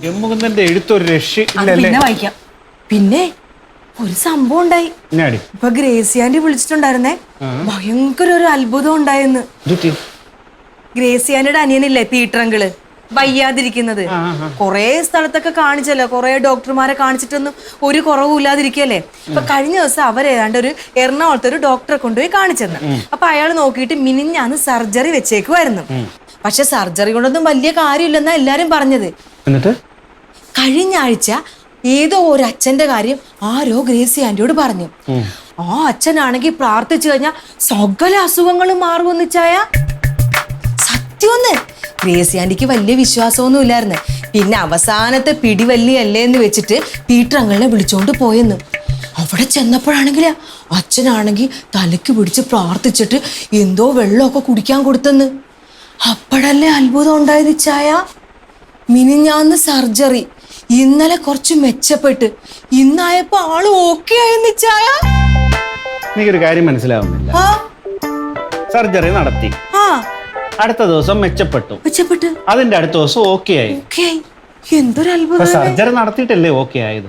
ജമ്മുകുന്ദന്റെ എഴുത്തൊരു രക്ഷയില്ലല്ലേ? വായിക്കാം. പിന്നെ ഒരു സംഭവം ഉണ്ടായി. ഇപ്പൊ ഗ്രേസി ആന്റി വിളിച്ചിട്ടുണ്ടായിരുന്നേ. ഭയങ്കര ഒരു അത്ഭുതം ഉണ്ടായെന്ന്. ഗ്രേസി ആന്റിയുടെ അനിയനില്ലേ പീറ്റർ അങ്കിള്, വയ്യാതിരിക്കുന്നത്. കൊറേ സ്ഥലത്തൊക്കെ കാണിച്ചല്ലോ, കൊറേ ഡോക്ടർമാരെ കാണിച്ചിട്ടൊന്നും ഒരു കുറവില്ലാതിരിക്കല്ലേ. ഇപ്പൊ കഴിഞ്ഞ ദിവസം അവരേതാണ്ട് ഒരു എറണാകുളത്ത് ഒരു ഡോക്ടറെ കൊണ്ടുപോയി കാണിച്ചെന്ന്. അപ്പൊ അയാൾ നോക്കിയിട്ട് മിനിഞ്ഞാന്ന് സർജറി വെച്ചേക്കുമായിരുന്നു. പക്ഷെ സർജറി കൊണ്ടൊന്നും വലിയ കാര്യമില്ലെന്നാ എല്ലാരും പറഞ്ഞത്. എന്നിട്ട് കഴിഞ്ഞ ആഴ്ച ഏതോ ഒരു അച്ഛന്റെ കാര്യം ആരോ ഗ്രേസി ആന്റിയോട് പറഞ്ഞു. ആ അച്ഛനാണെങ്കിൽ പ്രാർത്ഥിച്ചു കഴിഞ്ഞാൽ സകല അസുഖങ്ങളും മാറുമെന്ന് ചായ. സത്യമൊന്ന് ഗ്രേസി ആന്റിക്ക് വലിയ വിശ്വാസമൊന്നും ഇല്ലായിരുന്നു. പിന്നെ അവസാനത്തെ പിടിവല്ലിയല്ലേ എന്ന് വെച്ചിട്ട് പീറ്റർ അങ്കിളിനെ വിളിച്ചോണ്ട് പോയെന്ന്. അവിടെ ചെന്നപ്പോഴാണെങ്കില് അച്ഛനാണെങ്കിൽ തലയ്ക്ക് പിടിച്ച് പ്രാർത്ഥിച്ചിട്ട് എന്തോ വെള്ളമൊക്കെ കുടിക്കാൻ കൊടുത്തെന്ന്. അപ്പോഴല്ലേ അത്ഭുതം ഉണ്ടായത് ചായ. മിനിഞ്ഞാന്ന് സർജറി, ഇന്നലെ കുറച്ച് മെച്ചപ്പെട്ട്, ഇന്നായപ്പോ ആള് ഓക്കെ ആയെന്ന് ചായ. എനിക്കൊരു കാര്യം മനസ്സിലാവുന്നില്ല. സർജറി നടത്തി, അടുത്ത ദിവസം മെച്ചപ്പെട്ടു, അതിന്റെ അടുത്ത ദിവസം ഓക്കെ ആയി. എന്തൊരു അത്ഭുതം. സർജറി നടത്തിയിട്ടല്ലേ ഓക്കെ ആയത്?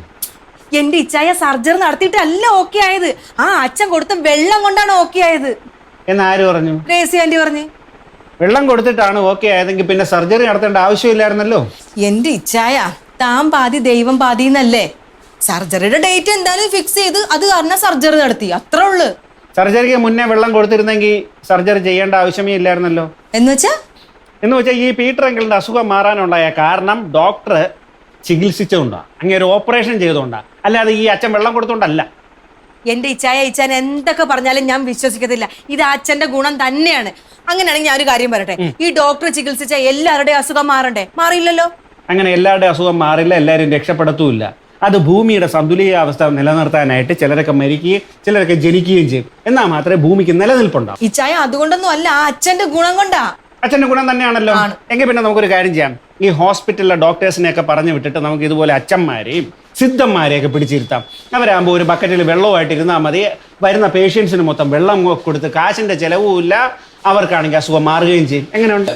എന്റെ ഇച്ചായ സർജറി നടത്തിയിട്ടല്ല ഓക്കെ ആയത്. ആ അച്ഛൻ കൊടുത്ത വെള്ളം കൊണ്ടാണ് ഓക്കെ ആയത് എന്ന് ആര് പറഞ്ഞു? ഗ്രേസി ആന്റി പറഞ്ഞു. വെള്ളം കൊടുത്തിട്ടാണ് ഓക്കെ ആയതെങ്കിൽ പിന്നെ സർജറി നടത്തേണ്ട ആവശ്യമില്ലായിരുന്നല്ലോ. എന്റെ ഇച്ചായ, താൻ പാതി ദൈവം പാതി എന്നല്ലേ. സർജറിയുടെ ഡേറ്റ് എന്തായാലും ഫിക്സ് ചെയ്ത് അത് കാരണം സർജറി നടത്തി, അത്രേ ഉള്ളു. സർജറിക്ക് മുന്നേ വെള്ളം കൊടുത്തിരുന്നെങ്കിൽ സർജറി ചെയ്യേണ്ട ആവശ്യമേ ഇല്ലായിരുന്നല്ലോ. എന്ന് വെച്ചാൽ ഈ പീറ്റർ അങ്കിളിന്റെ അസുഖം മാറാനുണ്ടായ കാരണം ഡോക്ടർ ചികിത്സിച്ചുകൊണ്ടാ, അങ്ങനെ ഒരു ഓപ്പറേഷൻ ചെയ്തുകൊണ്ടാ, അല്ലാതെ ഈ അച്ഛൻ വെള്ളം കൊടുത്തോണ്ടല്ല. എന്റെ ഇച്ചായൻ എന്തൊക്കെ പറഞ്ഞാലും ഞാൻ വിശ്വസിക്കത്തില്ല. ഇത് അച്ഛന്റെ ഗുണം തന്നെയാണ്. അങ്ങനെയാണെങ്കിൽ ഞാൻ ഒരു കാര്യം പറയട്ടെ, ഈ ഡോക്ടർ ചികിത്സിച്ച എല്ലാവരുടെയും അസുഖം മാറണ്ടേ? മാറിയില്ലല്ലോ. അങ്ങനെ എല്ലാവരുടെയും അസുഖം മാറില്ല, എല്ലാവരും രക്ഷപ്പെടുത്തുമില്ല. അത് ഭൂമിയുടെ സന്തുലിതാവസ്ഥ നിലനിർത്താനായിട്ട് ചിലരൊക്കെ മരിക്കുകയും ചിലരൊക്കെ ജനിക്കുകയും ചെയ്യും. എന്നാൽ മാത്രമേ ഭൂമിക്ക് നിലനിൽപ്പുണ്ടാവും. ഇച്ചായ അതുകൊണ്ടൊന്നും അല്ല, ആ അച്ഛന്റെ ഗുണം കൊണ്ടാ. അച്ഛന്റെ ഗുണം തന്നെയാണല്ലോ. എങ്കിൽ പിന്നെ നമുക്കൊരു കാര്യം ചെയ്യാം, ഈ ഹോസ്പിറ്റലിലെ ഡോക്ടേഴ്സിനെയൊക്കെ പറഞ്ഞു വിട്ടിട്ട് നമുക്ക് ഇതുപോലെ അച്ഛന്മാരെയും സിദ്ധന്മാരെയൊക്കെ പിടിച്ചിരുത്താം. അവരാകുമ്പോൾ ഒരു ബക്കറ്റിൽ വെള്ളവുമായിട്ട് ഇരുന്നാൽ മതി. വരുന്ന പേഷ്യൻസിന് മൊത്തം വെള്ളം കൊടുത്ത് കാശിന്റെ ചെലവുമില്ല, അവർക്കാണെങ്കിൽ അസുഖം മാറുകയും ചെയ്യും. എങ്ങനെയുണ്ട്?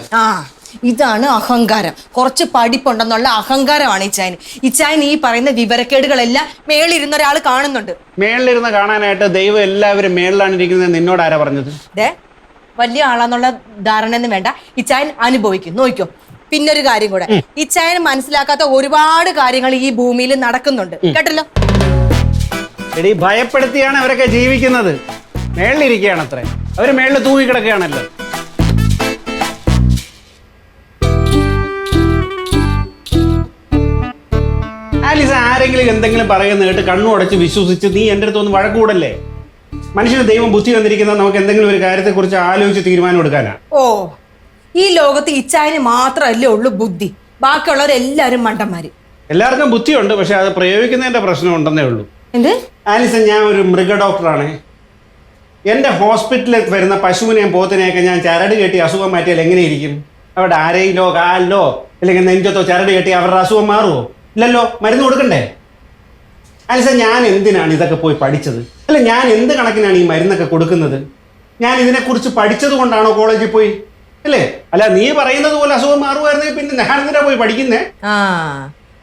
ഇതാണ് അഹങ്കാരം. കുറച്ച് പഠിപ്പുണ്ടെന്നുള്ള അഹങ്കാരമാണ് ഇച്ചായന്. ഇച്ചായൻ ഈ പറയുന്ന വിവരക്കേടുകളെല്ലാം മേളിലിരുന്ന ഒരാൾ കാണുന്നുണ്ട്. മേളിലിരുന്ന് കാണാനായിട്ട് ദൈവം എല്ലാവരും മേളിലാണ് ഇരിക്കുന്നത് നിന്നോട് ആരാ പറഞ്ഞത്? വലിയ ആളാന്നുള്ള ധാരണ ഒന്നും വേണ്ട, ഇച്ചായൻ അനുഭവിക്കും, നോക്കിക്കോ. പിന്നൊരു കാര്യം കൂടെ, ഇച്ചായൻ മനസ്സിലാക്കാത്ത ഒരുപാട് കാര്യങ്ങൾ ഈ ഭൂമിയിൽ നടക്കുന്നുണ്ട്, കേട്ടല്ലോ. എടി, ഭയപ്പെടുത്തിയാണ് അവരൊക്കെ ജീവിക്കുന്നത്. മേളിലിരിക്കുകയാണ് അത്രേ, അവര് മേളിൽ തൂങ്ങിക്കിടക്കുകയാണല്ലോ. ആലിസ, ആരെങ്കിലും എന്തെങ്കിലും പറയുന്ന കേട്ട് കണ്ണു അടച്ച് വിശ്വസിച്ച് നീ എൻ്റെ അടുത്തൊന്ന് വഴക്കൂടല്ലേ? മനുഷ്യന് ദൈവം ബുദ്ധി വന്നിരിക്കുന്നത് നമുക്ക് എന്തെങ്കിലും ഒരു കാര്യത്തെ കുറിച്ച് ആലോചിച്ച് തീരുമാനം എടുക്കാനാ. ഈ ലോകത്ത് ഇച്ചായന് മാത്രമല്ലേ ഉള്ളൂ ബുദ്ധി, ബാക്കിയുള്ളവരെല്ലാരും മണ്ടന്മാര്. എല്ലാവർക്കും ബുദ്ധിയുണ്ട്, പക്ഷെ അത് പ്രയോഗിക്കുന്നതിന്റെ പ്രശ്നം ഉണ്ടെന്നേ ഉള്ളൂ. എന്ത്? ആലിസ, ഞാൻ ഒരു മൃഗ ഡോക്ടറാണ്. എൻ്റെ ഹോസ്പിറ്റലിൽ വരുന്ന പശുവിനെയും പോത്തിനെയൊക്കെ ഞാൻ ചരട് കെട്ടി അസുഖം മാറ്റിയാൽ എങ്ങനെയിരിക്കും? അവിടെ ആരെയിലോ കാലിലോ അല്ലെങ്കിൽ നെഞ്ചത്തോ ചരട് കെട്ടി അവരുടെ അസുഖം മാറുമോ? ഇല്ലല്ലോ, മരുന്ന് കൊടുക്കണ്ടേ? ആലിസ, ഞാൻ എന്തിനാണ് ഇതൊക്കെ പോയി പഠിച്ചത്? അല്ല, ഞാൻ എന്ത് കണക്കിനാണ് ഈ മരുന്നൊക്കെ കൊടുക്കുന്നത്? ഞാൻ ഇതിനെക്കുറിച്ച് പഠിച്ചത് കൊണ്ടാണോ കോളേജിൽ പോയി? അല്ലേ? അല്ല, നീ പറയുന്നത് പോലെ അസുഖം മാറുമായിരുന്നെങ്കിൽ പിന്നെ ഞാൻ എന്തിനാ പോയി പഠിക്കുന്നേ?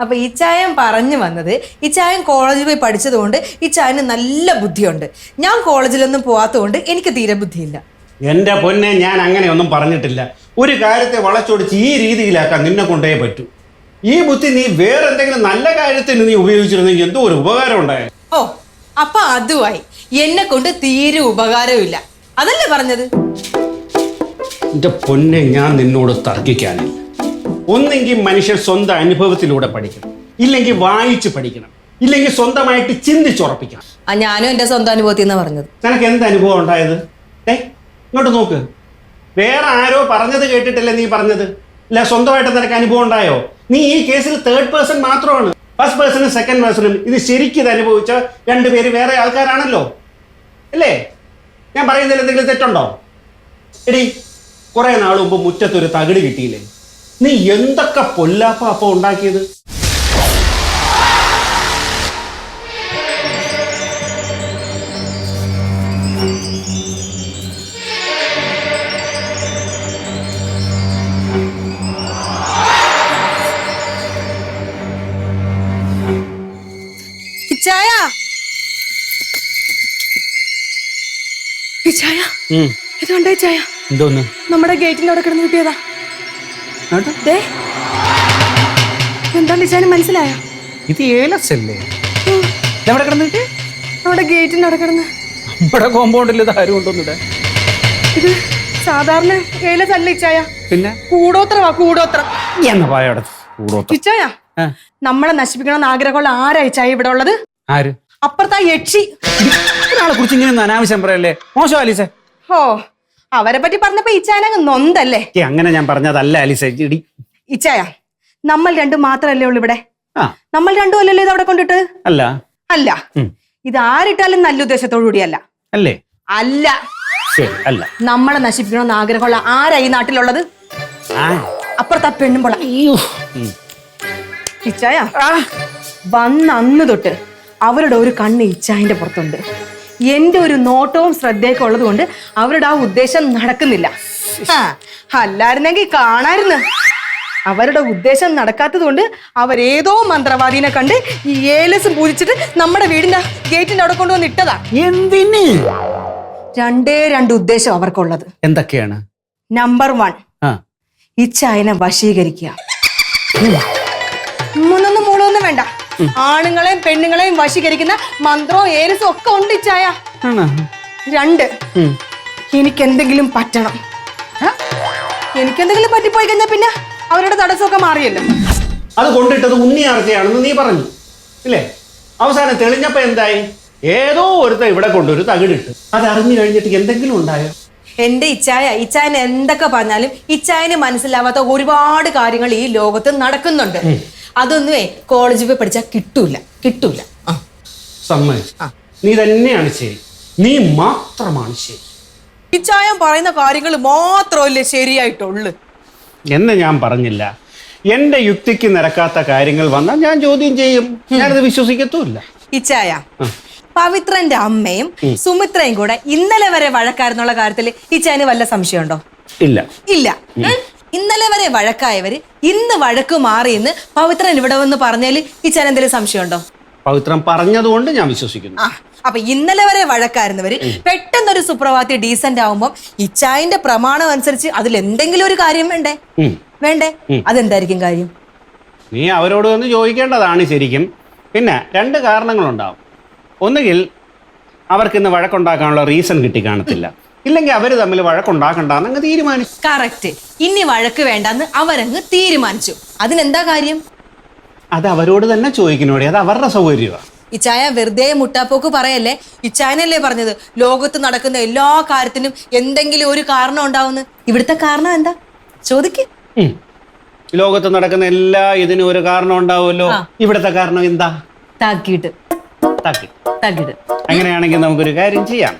അപ്പൊ ഇച്ചായൻ പറഞ്ഞു വന്നത്, ഇച്ചായൻ കോളേജിൽ പോയി പഠിച്ചത് കൊണ്ട് ഇച്ചായന് നല്ല ബുദ്ധിയുണ്ട്. ഞാൻ കോളേജിലൊന്നും പോവാത്തതുകൊണ്ട് എനിക്ക് തീരെ ബുദ്ധിയില്ല. എന്റെ പൊന്നെ, ഞാൻ അങ്ങനെയൊന്നും പറഞ്ഞിട്ടില്ല. ഒരു കാര്യത്തെ വളച്ചൊടിച്ച് ഈ രീതിയിലാക്കാൻ നിന്നെ കൊണ്ടേ പറ്റൂ. ഈ ബുദ്ധി നീ വേറെ എന്തെങ്കിലും നല്ല കാര്യത്തിന് നീ ഉപയോഗിച്ചിരുന്നെങ്കിൽ എന്തോ ഒരു ഉപകാരം ഉണ്ടായ. അപ്പൊ അതുമായി എന്നെ കൊണ്ട് തീരെ ഉപകാരമില്ല, അതല്ലേ പറഞ്ഞത്? എന്റെ പൊന്നെ, ഞാൻ നിന്നോട് തർക്കിക്കാനില്ല. ഒന്നെങ്കിൽ മനുഷ്യർ സ്വന്തം അനുഭവത്തിലൂടെ പഠിക്കണം, ഇല്ലെങ്കിൽ വായിച്ച് പഠിക്കണം, ഇല്ലെങ്കിൽ സ്വന്തമായിട്ട് ചിന്തിച്ചുറപ്പിക്കണം. ഞാനും എന്റെ സ്വന്തം അനുഭവത്തിൽ നിന്നാ പറഞ്ഞത്. നിനക്ക് എന്ത് അനുഭവം ഉണ്ടായത്? ഇങ്ങോട്ട് നോക്ക്. വേറെ ആരോ പറഞ്ഞത് കേട്ടിട്ടല്ലേ നീ പറഞ്ഞത്? ഇല്ല, സ്വന്തമായിട്ട് നിനക്ക് അനുഭവം ഉണ്ടായോ? നീ ഈ കേസിൽ തേർഡ് പേഴ്സൺ മാത്രമാണ്. ഫസ്റ്റ് പേഴ്സണും സെക്കൻഡ് പേഴ്സണും ഇത് ശരിക്കും ഇത് അനുഭവിച്ച രണ്ടുപേര് വേറെ ആൾക്കാരാണല്ലോ, അല്ലേ? ഞാൻ പറയുന്നതിൽ എന്തെങ്കിലും തെറ്റുണ്ടോ? എടി, കുറെ നാൾ മുമ്പ് മുറ്റത്തൊരു തകിട് കിട്ടിയില്ലേ? നീ എന്തൊക്കെ പൊല്ലാപ്പ അപ്പൊ ഉണ്ടാക്കിയത്? ഇച്ചായ ഇതുണ്ടേ ചായ എന്തോന്ന് നമ്മുടെ ഗേറ്റിന്റെ അവിടെ കിടന്ന് കിട്ടിയതാ. ദേ, എന്താണ് ഇച്ചാന് മനസ്സിലായോ? ഇത് ഏലസല്ലേ? എവിടെ കിടന്നിട്ട്? നമ്മുടെ ഗേറ്റിന്റെ അവിടെ കിടന്ന്. നമ്മുടെ കോമ്പൗണ്ടിൽ ഇത് ആരും കൊണ്ടൊന്നിട. ഇത് സാധാരണ ഏലസ് അല്ല ഇച്ചായ, പിന്നെ കൂടോത്രവാ. കൂടോത്രം എന്ന് പറയോടെ. കൂടോത്രം ഇച്ചായ നമ്മളെ നശിപ്പിക്കണമെന്ന് ആഗ്രഹമുള്ള ആരാ ഇച്ചായ ഇവിടെ ഉള്ളത്? ആര്? അപ്പുറത്താ യക്ഷി. ഒരാളെ കുറിച്ച് ഇങ്ങനെ അനാവശ്യം പറയല്ലേ, മോശം ആലീസെ. ഓ, അവരെ പറ്റി പറഞ്ഞപ്പോ ഇച്ചായനങ്ങ് നൊന്തല്ലേ? അങ്ങനെ ഞാൻ പറഞ്ഞതല്ല ആലീസെ. ഇടി ഇച്ചായ, നമ്മൾ രണ്ടും മാത്രല്ലേ ഉള്ളു ഇവിടെ. ആ, നമ്മൾ രണ്ടും അല്ലല്ലോ ഇത് അവിടെ കൊണ്ടിട്ട്. അല്ല അല്ല, ഇത് ആരിട്ടാലും നല്ല ഉദ്ദേശത്തോടു കൂടിയല്ല. അല്ലേ? അല്ല. ശരി, അല്ല. നമ്മളെ നശിപ്പിക്കണമെന്ന് ആഗ്രഹമുള്ള ആരാ ഈ നാട്ടിലുള്ളത്? അപ്പുറത്താ പെണ്ണുമ്പോൾ. ഇച്ചായ വന്ന അന്ന് തൊട്ട് അവരുടെ ഒരു കണ്ണ് ഇച്ചായന്റെ പുറത്തുണ്ട്. എന്റെ ഒരു നോട്ടവും ശ്രദ്ധയൊക്കെ ഉള്ളത് കൊണ്ട് അവരുടെ ആ ഉദ്ദേശം നടക്കുന്നില്ല. അല്ലായിരുന്നെങ്കിൽ കാണായിരുന്നു. അവരുടെ ഉദ്ദേശം നടക്കാത്തത് കൊണ്ട് അവരേതോ മന്ത്രവാദീനെ കണ്ട് ഈ ഏലസും പൂജിച്ചിട്ട് നമ്മുടെ വീടിന്റെ ഗേറ്റിന്റെ അവിടെ കൊണ്ടുവന്ന് ഇട്ടതാ. എന്തിന്? രണ്ട് ഉദ്ദേശം അവർക്കുള്ളത്. എന്തൊക്കെയാണ്? നമ്പർ 1, ഇച്ചായനെ വശീകരിക്കുക. മൂന്നൊന്നും മൂളൊന്നും വേണ്ട, ആണുങ്ങളെയും പെണ്ണുങ്ങളെയും വശീകരിക്കുന്ന മന്ത്രവും ഏലസും ഒക്കെ ഉണ്ട് ഇച്ചായ. 2, എനിക്കെന്തെങ്കിലും പറ്റണം. എനിക്കെന്തെങ്കിലും പറ്റിപ്പോയി കഴിഞ്ഞാൽ പിന്നെ അവരുടെ തടസ്സമൊക്കെ മാറിയല്ലോ. അത് കൊണ്ടിട്ടത് ഉണ്ണിയാർച്ചയാണെന്ന് നീ പറഞ്ഞു ഇല്ലേ? അവസാനം തെളിഞ്ഞപ്പോ എന്തായി? ഏതോ ഒരുത്ത ഇവിടെ കൊണ്ടൊരു തകിടിട്ട്. അത് അറിഞ്ഞു കഴിഞ്ഞിട്ട് എന്തെങ്കിലും ഉണ്ടായോ? എന്റെ ഇച്ചായന് എന്തൊക്കെ പറഞ്ഞാലും ഇച്ചായന് മനസ്സിലാവാത്ത ഒരുപാട് കാര്യങ്ങൾ ഈ ലോകത്ത് നടക്കുന്നുണ്ട്. അതൊന്നുമേ കോളേജിൽ പോയി പഠിച്ചാൽ കിട്ടൂല. സമ്മതിച്ചു. നീ തന്നെയാണ് ശരി, നീ മാത്രമാണ് ശരി. ഇച്ചായൻ പറയുന്ന കാര്യങ്ങൾ മാത്രമല്ലേ ശരിയായിട്ടുള്ളു എന്ന് ഞാൻ പറഞ്ഞില്ല. എന്റെ യുക്തിക്ക് നിരക്കാത്ത കാര്യങ്ങൾ വന്നാൽ ഞാൻ ചോദ്യം ചെയ്യും. ഞാനത് വിശ്വസിക്കത്തുമില്ല. ഇച്ചായ, പവിത്രന്റെ അമ്മയും സുമിത്രയും കൂടെ ഇന്നലെ വരെ വഴക്കായിരുന്നുള്ള കാര്യത്തിൽ ഇച്ചായന് വല്ല സംശയമുണ്ടോ? ഇല്ല. ഇന്നലെ വരെ വഴക്കായവര് ഇന്ന് വഴക്ക് മാറിയെന്ന് പവിത്രൻ ഇവിടെ വന്ന് പറഞ്ഞാല് ഇച്ചായൻ എന്തെങ്കിലും സംശയമുണ്ടോ? പവിത്രൻ പറഞ്ഞതുകൊണ്ട് ഞാൻ വിശ്വസിക്കുന്നു. അപ്പൊ ഇന്നലെ വരെ വഴക്കായിരുന്നവര് പെട്ടെന്നൊരു സുപ്രഭാതി ഡീസന്റ് ആവുമ്പോ ഇച്ചായന്റെ പ്രമാണം അനുസരിച്ച് അതിൽ എന്തെങ്കിലും ഒരു കാര്യം വേണ്ടേ? അതെന്തായിരിക്കും കാര്യം? നീ അവരോട് വന്ന് ചോദിക്കേണ്ടതാണ് ശരിക്കും. പിന്നെ 2 കാരണങ്ങളുണ്ടാവും. ഒന്നുകിൽ അവർക്ക് ഇന്ന് വഴക്കുണ്ടാക്കാനുള്ള റീസൺ കിട്ടി കാണത്തില്ല, ഇല്ലെങ്കിൽ അവര് തമ്മിൽ വഴക്കുണ്ടാക്കണ്ടെന്ന് അങ്ങ് തീരുമാനിച്ചു. കറക്റ്റ്. ഇനി വഴക്ക് വേണ്ടെന്ന് അവരങ്ങ് തീരുമാനിച്ചു. അതിനെന്താ കാര്യം? അത് അവരോട് തന്നെ ചോദിക്കണോടെ, അത് അവരുടെ സൗകര്യമാണ്. ഇച്ചായ വെറുതെ മുട്ടാപ്പോക്ക് പറയല്ലേ. ഇച്ചായനല്ലേ പറഞ്ഞത് ലോകത്ത് നടക്കുന്ന എല്ലാ കാര്യത്തിനും എന്തെങ്കിലും ഒരു കാരണം ഉണ്ടാവുന്നു. ഇവിടുത്തെ കാരണം എന്താ ചോദിക്ക്. ലോകത്ത് നടക്കുന്ന എല്ലാ ഇതിനും ഒരു കാരണം ഉണ്ടാവുമല്ലോ. ഇവിടുത്തെ കാരണം എന്താ? തകിട്. അങ്ങനെയാണെങ്കിൽ നമുക്കൊരു കാര്യം ചെയ്യാം.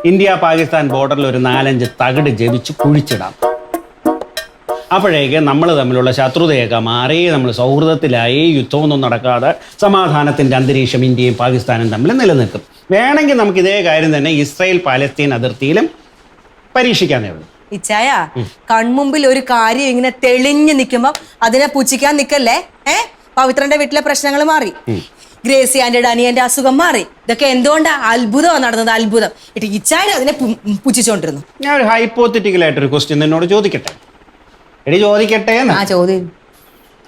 ഇന്ത്യ പാകിസ്ഥാൻ ബോർഡറിൽ ഒരു 4-5 തകിട് ജപിച്ച് കുഴിച്ചിടാം. അപ്പോഴേക്ക് നമ്മൾ തമ്മിലുള്ള ശത്രുതയൊക്കെ മാറി, നമ്മൾ സൗഹൃദത്തിലായി, യുദ്ധമൊന്നും നടക്കാതെ സമാധാനത്തിന്റെ അന്തരീക്ഷം ഇന്ത്യയും പാകിസ്ഥാനും തമ്മിൽ നിലനിൽക്കും. വേണമെങ്കിൽ നമുക്ക് ഇതേ കാര്യം തന്നെ ഇസ്രായേൽ പാലസ്തീൻ അതിർത്തിയിലും പരീക്ഷിക്കാനേ ഉള്ളൂ. ഇച്ചായ, കൺമുമ്പിൽ ഒരു കാര്യം ഇങ്ങനെ തെളിഞ്ഞു നിൽക്കുമ്പോ അതിനെ പുച്ഛിക്കാൻ നിക്കല്ലേ. പവിത്രന്റെ വീട്ടിലെ പ്രശ്നങ്ങൾ മാറി, ഗ്രേസി ആന്റിയുടെ അനിയന്റെ അസുഖം മാറി. ഇതൊക്കെ എന്തുകൊണ്ടാ? അത്ഭുതമാണ് നടന്നത്, അത്ഭുതം. ഇച്ചായൻ അതിനെ പുച്ഛിച്ചോണ്ടിരുന്നു. ഞാൻ ഒരു ഹൈപ്പോത്തറ്റിക്കലായിട്ടൊരു ക്വസ്റ്റ്യൻ നിന്നോട് ചോദിക്കട്ടെ? ചോദിക്കട്ടെ.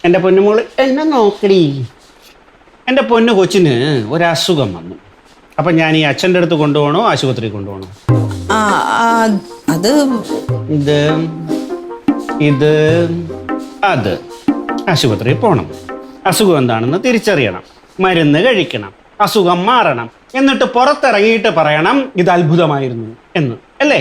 എൻ്റെ പൊന്നുമോള് എന്നെ നോക്കടി. എൻ്റെ പൊന്നു കൊച്ചിന് ഒരസുഖം വന്നു. അപ്പം ഞാൻ ഈ അച്ഛൻ്റെ അടുത്ത് കൊണ്ടുപോകണോ ആശുപത്രി കൊണ്ടുപോകണോ? അത് ആശുപത്രിയിൽ പോകണം. അസുഖം എന്താണെന്ന് തിരിച്ചറിയണം, മരുന്ന് കഴിക്കണം, അസുഖം മാറണം, എന്നിട്ട് പുറത്തിറങ്ങിയിട്ട് പറയണം ഇത് അത്ഭുതമായിരുന്നു എന്ന്, അല്ലേ?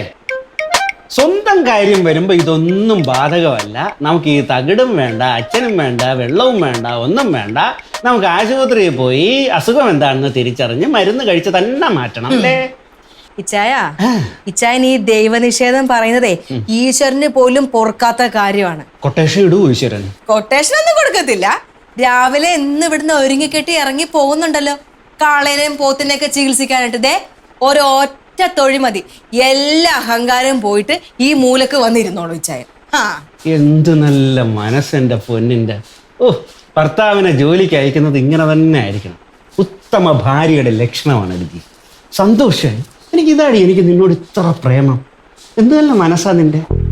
സ്വന്തം കാര്യം വരുമ്പോൾ ഇതൊന്നും ബാധകമല്ല. നമുക്ക് ഈ തകിടും വേണ്ട, അച്ഛനും വേണ്ട, വെള്ളവും വേണ്ട, ഒന്നും വേണ്ട. നമുക്ക് ആശുപത്രിയിൽ പോയി അസുഖം എന്താണെന്ന് തിരിച്ചറിഞ്ഞ് മരുന്ന് കഴിച്ച് തന്നെ മാറ്റണം, അല്ലേ? ഇച്ചായൻ ഈ ദൈവനിഷേധം പറയുന്നതേ ഈശ്വരന് പോലും പൊറുക്കാത്ത കാര്യമാണ്. കൊട്ടേഷൻ ഇടൂ ഈശ്വരൻ. കൊട്ടേഷൻ ഒന്നും കൊടുക്കത്തില്ല. രാവിലെ എന്ന് ഇവിടുന്ന് ഒരുങ്ങിക്കെട്ടി ഇറങ്ങി പോകുന്നുണ്ടല്ലോ കാളേനെയും പോത്തിനെയൊക്കെ ചികിത്സിക്കാനായിട്ട്. ഒരൊറ്റ തൊഴി മതി, എല്ലാ അഹങ്കാരവും പോയിട്ട് ഈ മൂലക്ക് വന്നിരുന്നോളൂ ഇച്ചായൻ. എന്ത് നല്ല മനസ്സെന്റെ പൊന്നിന്റെ. ഭർത്താവിനെ ജോലിക്ക് അയക്കുന്നത് ഇങ്ങനെ തന്നെ ആയിരിക്കണം. ഉത്തമ ഭാര്യയുടെ ലക്ഷണമാണ് എനിക്ക്. സന്തോഷമായി എനിക്ക് നിന്നോട് ഇത്ര പ്രേമം. എന്ത് തന്നെ മനസ്സാ നിന്റെ?